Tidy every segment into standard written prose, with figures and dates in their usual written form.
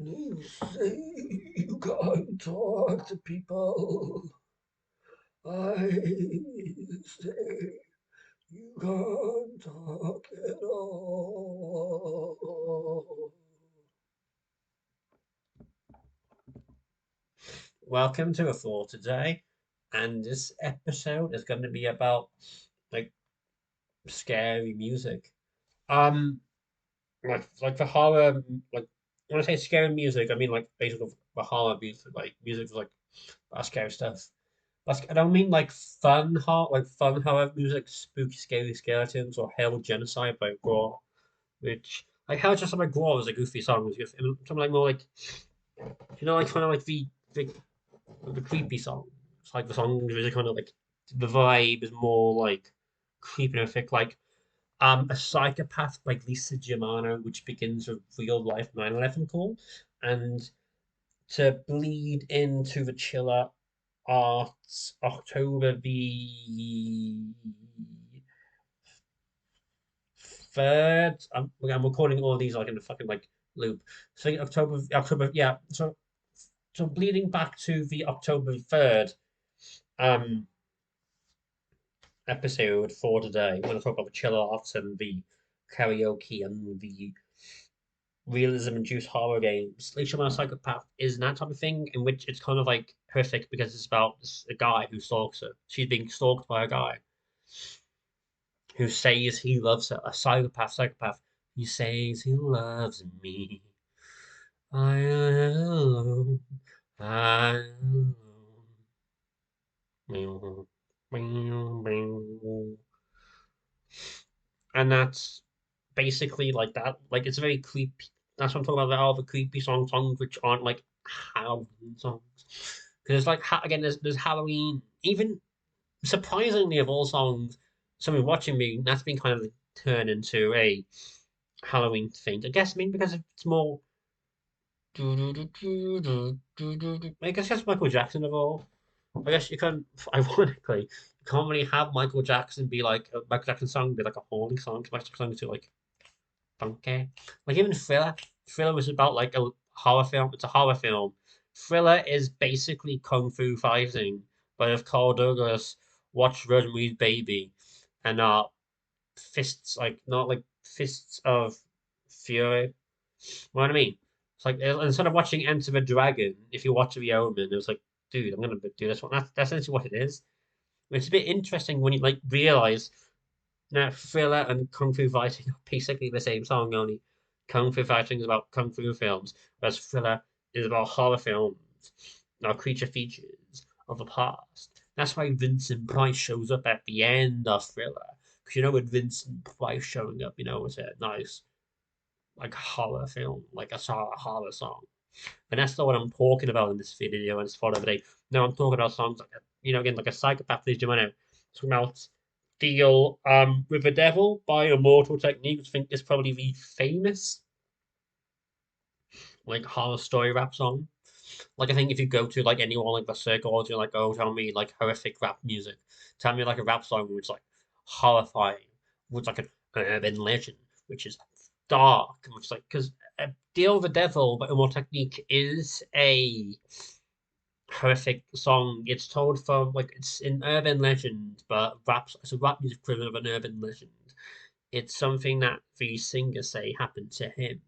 You say you can't talk to people. I say you can't talk at all. Welcome to a Thought today, and this episode is going to be about like scary music. Um, like the horror, like when I say scary music, I mean like basically the horror music, like music like that scary stuff. I don't mean like fun horror music, spooky, scary skeletons, or Hell Genocide by Gore, which like Hell Genocide by Gore is a goofy song. Something like more like like kind of like the creepy songs. Like the songs really kind of like the vibe is more like creepy and thick, like a psychopath like Lisa Germano, which begins with real life 9/11 call, and to bleed into the chiller arts October the 3rd. I'm recording all these like in a fucking like loop. So October, yeah. So bleeding back to the October 3rd um episode for today. We're gonna talk about the chiller arts and the karaoke and the realism-induced horror games. Lisa Man Psychopath is that type of thing in which it's kind of like horrific because it's about a guy who stalks her. She's being stalked by a guy who says he loves her. A psychopath. He says he loves me. I am alone. And that's basically like that. Like it's very creepy. That's what I'm talking about. All the creepy songs which aren't like Halloween songs. Because it's like again, there's Halloween. Even surprisingly, of all songs, someone watching me that's been kind of turned into a Halloween thing. I guess maybe because it's more. I guess that's Michael Jackson of all. I guess you can, ironically, you can't really have Michael Jackson be like a Michael Jackson song be like a horny song. 'Cause Michael Jackson is too like funky. Like even Thriller was about like a horror film. It's a horror film. Thriller is basically kung fu fighting, but if Carl Douglas watched Rosemary's Baby and fists like not like fists of fury. You know what I mean? It's like instead of watching Enter the Dragon, if you watch The Omen, it was like, dude, I'm gonna do this one. That's essentially what it is. It's a bit interesting when you like realize now Thriller and Kung Fu Fighting are basically the same song, only Kung Fu Fighting is about Kung Fu films, whereas Thriller is about horror films, or creature features of the past. That's why Vincent Price shows up at the end of Thriller. Because with Vincent Price showing up, it's a nice like horror film, like a horror song. And that's not what I'm talking about in this video and this photo today. No, I'm talking about songs like again like a psychopath is doing it. Talking about Deal with the Devil by Immortal Technique, which I think is probably the famous like horror story rap song. Like I think if you go to like anyone like the circles, you're like, oh, tell me like horrific rap music. Tell me like a rap song which like horrifying, which like an urban legend, which is dark, and which like because Deal with the Devil by Immortal Technique is a horrific song. It's told from like it's an urban legend, but it's a rap music equivalent of an urban legend. It's something that the singers say happened to him.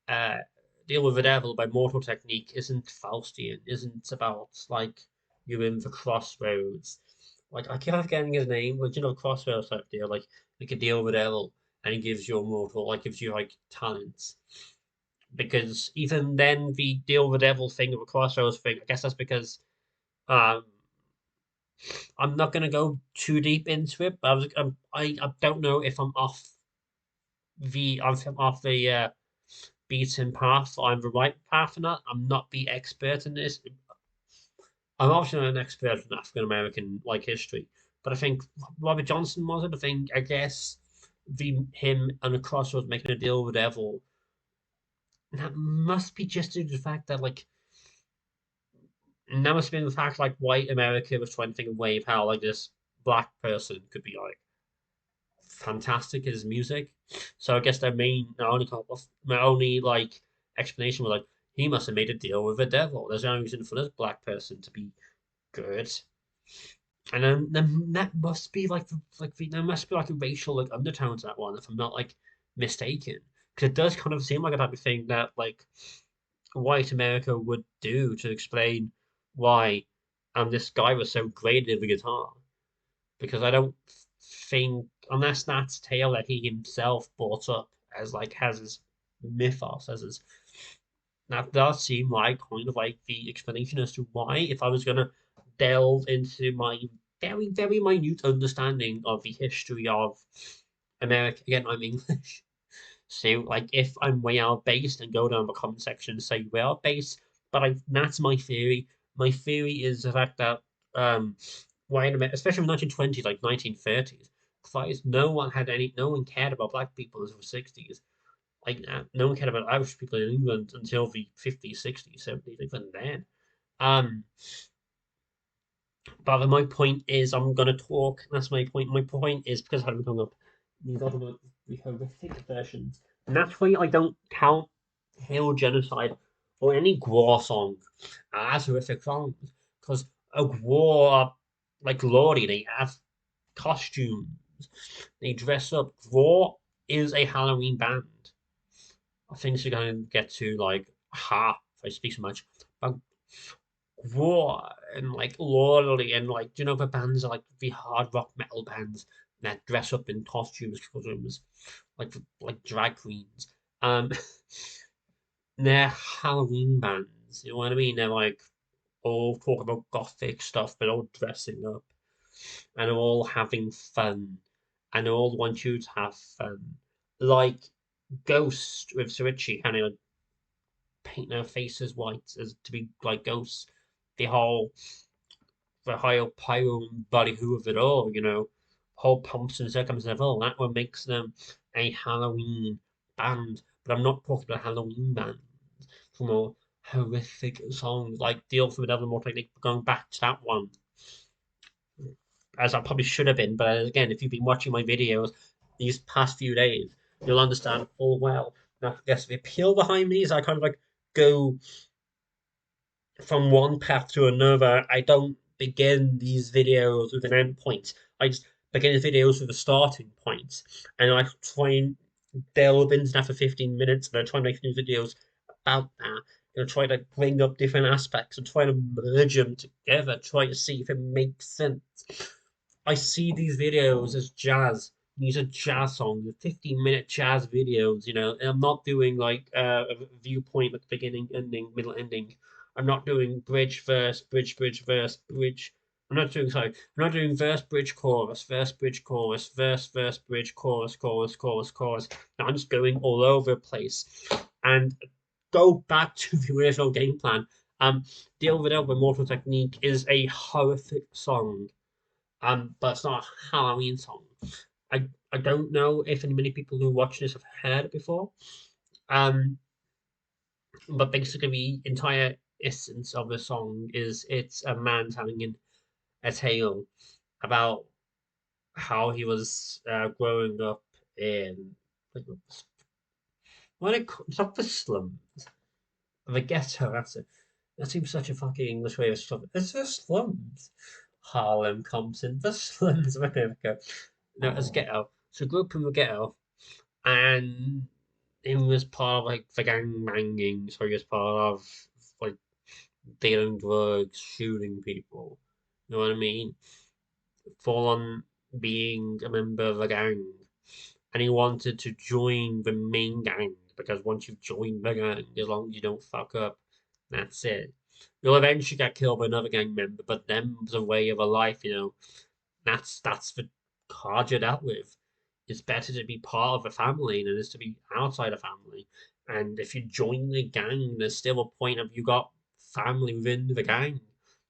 Uh, Deal with the Devil by Mortal Technique isn't Faustian, isn't about like you're in the crossroads. Like I keep forgetting his name, like crossroads type deal. Like you can deal with the devil and he gives you a mortal, like gives you like talents. Because even then the deal with the devil thing of a crossroads thing, I guess that's because um I'm not gonna go too deep into it, but I don't know if I'm off the beaten path. I'm the right path or not. I'm not the expert in this. I'm obviously not an expert in African American like history, but I think Robert Johnson was it. I guess the him and the Crossroads making a deal with the devil. That must be just due to the fact that and that must have been the fact like white America was trying to think of way of how like this black person could be like fantastic at his music. So I guess their main my only like explanation was like He must have made a deal with the devil. There's no reason for this black person to be good. And then that must be there must be like a racial like undertone to that one, if I'm not like mistaken. Because it does kind of seem like a type of thing that like white America would do to explain why this guy was so great at the guitar. Because I don't think, unless that's a tale that he himself brought up as like has his mythos as his, that does seem like kind of like the explanation as to why, if I was gonna delve into my very, very minute understanding of the history of America. Again, I'm English. So, like, if I'm way out based, and go down the comment section and say way out based, but that's my theory. My theory is the fact that, why in America, especially in the 1920s, like 1930s, no one cared about black people until the 60s. Like, no one cared about Irish people in England until the 50s, 60s, 70s, even then. Um, but my point is, I'm gonna talk. That's my point. My point is because I haven't hung up these other the horrific versions, and that's why I don't count Hail Genocide or any Gwar song as horrific songs. Because a Gwar, like Lordy, they have costumes, they dress up. Gwar is a Halloween band. I think we're gonna get to like ha if I speak so much. But Raw and like Lordy and like, do you know, the bands are like the hard rock metal bands that dress up in costumes like drag queens. Um, they're Halloween bands. You know what I mean? They're like all talk about gothic stuff, but all dressing up and all having fun, and they all want you to have fun. Like Ghost with Surichi, kind of paint their faces white as to be like ghosts. The whole the whole pyro body who of it all, whole pumps and circumstances of all. That what makes them a Halloween band. But I'm not talking about Halloween band. For more horrific songs like Deal for the Devil More Technique, going back to that one, as I probably should have been. But again, if you've been watching my videos these past few days, you'll understand full well. Now, I guess the appeal behind me is I kind of like go from one path to another. I don't begin these videos with an end point. I just begin the videos with a starting point, and I try and delve into that for 15 minutes, and I try and make new videos about that. Try to bring up different aspects and try to merge them together. Try to see if it makes sense. I see these videos as jazz. These are jazz songs, 15-minute jazz videos, and I'm not doing like a viewpoint at the beginning, ending, middle, ending. I'm not doing bridge, verse, bridge, bridge, verse, bridge. I'm not doing verse, bridge, chorus, verse, bridge, chorus, verse, bridge, chorus, chorus, chorus, chorus. Now I'm just going all over the place. And go back to the original game plan. Deal with It with Mortal Technique is a horrific song, but it's not a Halloween song. I don't know if many people who watch this have heard it before. Um, but basically the entire essence of the song is it's a man telling a tale about how he was growing up in like it's not the slums, the ghetto. That seems such a fucking English way of stuff. It's the slums. Harlem comes in the slums of America. No, it's ghetto. So grew up in the ghetto, and he was part of like the gang banging. So he was part of like dealing drugs, shooting people. You know what I mean? Full on being a member of a gang, and he wanted to join the main gang because once you've joined the gang, as long as you don't fuck up, that's it. You'll eventually get killed by another gang member, but them's a way of a life. That's the card you're dealt with. It's better to be part of a family than it is to be outside a family. And if you join the gang, there's still a point of you got family within the gang.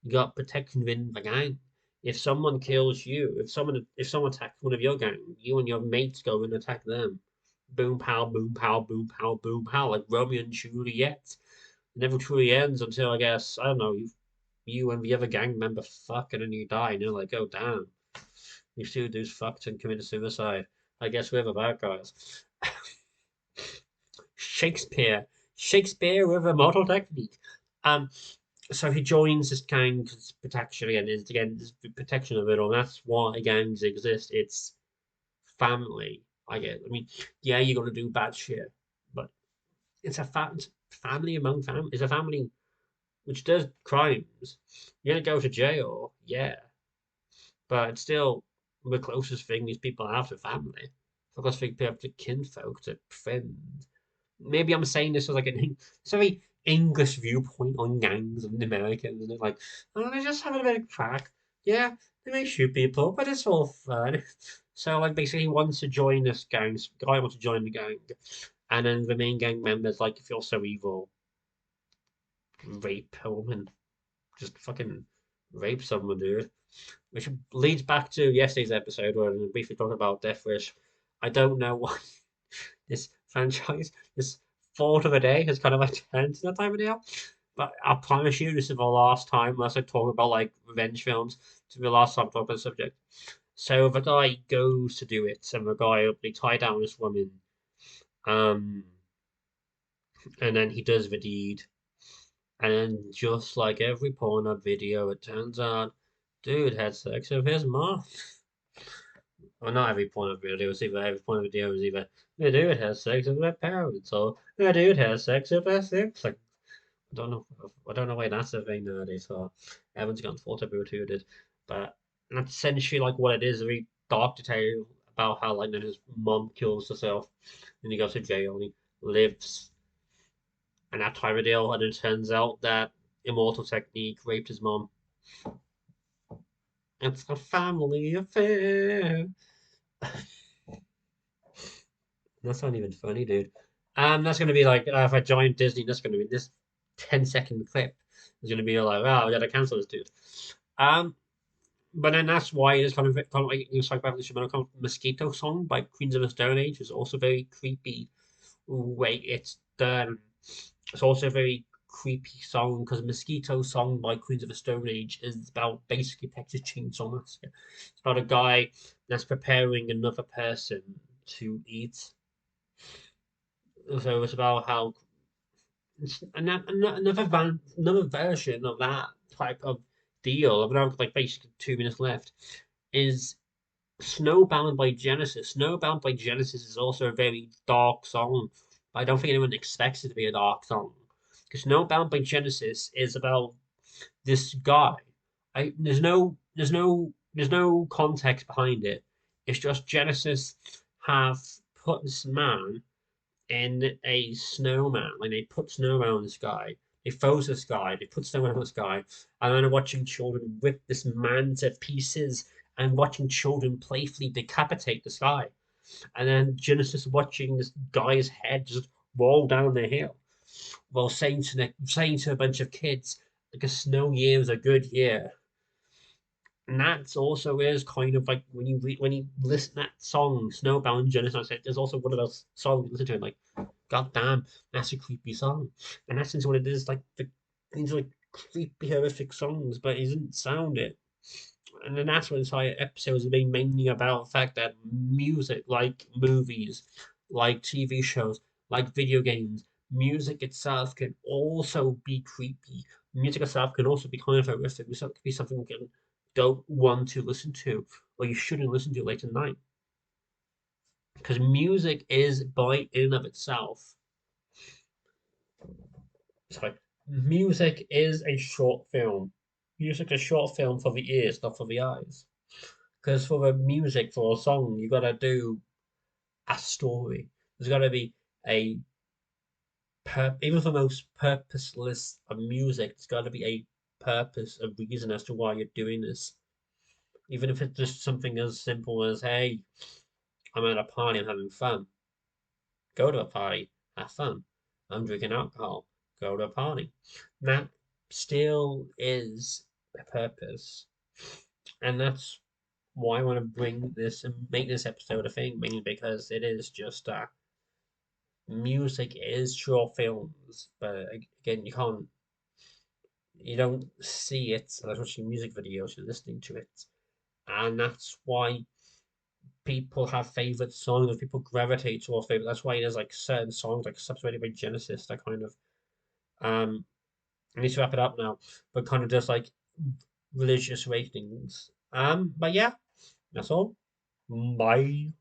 You got protection within the gang. If someone kills you, if someone attacks one of your gang, you and your mates go and attack them. Boom pow, boom pow, boom pow, boom pow, like Romeo and Juliet. It never truly ends until I guess, I don't know, you and the other gang member fuck and then you die and you're like, oh damn. These two dudes fucked and committed suicide. I guess we're the bad guys. Shakespeare Shakespeare with a mortal technique. Um, so he joins this gang because protection again is again this protection of it all. That's why gangs exist. It's family. I get. I mean, yeah, you're gonna do bad shit, but it's family among family. It's a family which does crimes. You're gonna go to jail, yeah, but it's still the closest thing these people have to family. The closest thing people have to kinfolk, to friends. Maybe I'm saying this as like it's a very English viewpoint on gangs and Americans, and it's like, oh, they're just having a bit of crack. Yeah, they may shoot people, but it's all fun. So like basically he wants to join this gang. Guy wants to join the gang, and then the main gang members like, if you're so evil, rape a woman, just fucking rape someone, dude. Which leads back to yesterday's episode where we briefly talked about Death Wish. I don't know why this franchise, this thought of a day has kind of like turned to that time of day. But I promise you, this is the last time, unless I talk about like revenge films, to be the last time I talk about the subject. So the guy goes to do it, and the guy they tie down this woman, um, and then he does the deed, and then just like every porno video, it turns out dude had sex with his mom. Well, not every point of video was either every point of video was either the dude has sex with their parents or the dude has sex with their siblings. I don't know why that's a thing nowadays. So everyone's gotten thought about who did, but that's essentially like what it is. A very dark detail about how like then his mom kills herself, and he goes to jail and he lives, and that type of deal. And it turns out that immortal technique raped his mom. It's a family affair. That's not even funny, dude. That's gonna be like if I join Disney, that's gonna be this 10-second clip. It's gonna be like, oh, we gotta cancel this dude. Um, but then that's why it's kind of like you talk about the Shimano Mosquito song by Queens of the Stone Age is also very creepy way it's done. It's also a very creepy song because Mosquito song by Queens of the Stone Age is about basically Texas Chainsaw Massacre. It's about a guy that's preparing another person to eat. So it's about how it's another version of that type of deal. I've now got like basically 2 minutes left. Is Snowbound by Genesis. Snowbound by Genesis is also a very dark song, but I don't think anyone expects it to be a dark song. Because Snowbound by Genesis is about this guy. There's no context behind it. It's just Genesis have put this man in a snowman. Like they put snowman in the sky, they froze the sky, they put snowman in the sky, and then watching children rip this man to pieces and watching children playfully decapitate the sky. And then Genesis watching this guy's head just roll down the hill while saying to a bunch of kids, like a snow year is a good year. And that also is kind of like when you listen to that song, Snowbound Genesis, there's also one of those songs you listen to and like, God damn, that's a creepy song. And that's what it is, like these are like creepy horrific songs, but he doesn't sound it. And then that's what this entire episode has been mainly about the fact that music, like movies, like TV shows, like video games, music itself can also be creepy. Music itself can also be kind of horrific. It could be something you don't want to listen to, or you shouldn't listen to late at night. Because music is, by in and of itself, sorry, music is a short film. Music is a short film for the ears, not for the eyes. Because for the music, for a song, you gotta do a story. There's gotta be a even for the most purposeless of music, there's gotta be a purpose, a reason as to why you're doing this. Even if it's just something as simple as, hey, I'm at a party, I'm having fun. Go to a party, have fun. I'm drinking alcohol, go to a party. That still is a purpose. And that's why I want to bring this and make this episode a thing, mainly because it is just music is short films, but again, you don't see it unless watching music videos, you're listening to it, and that's why people have favorite songs, or people gravitate towards favorite. That's why there's like certain songs like separated by Genesis that kind of um I need to wrap it up now, but kind of just like religious ratings. But yeah, that's all. Bye.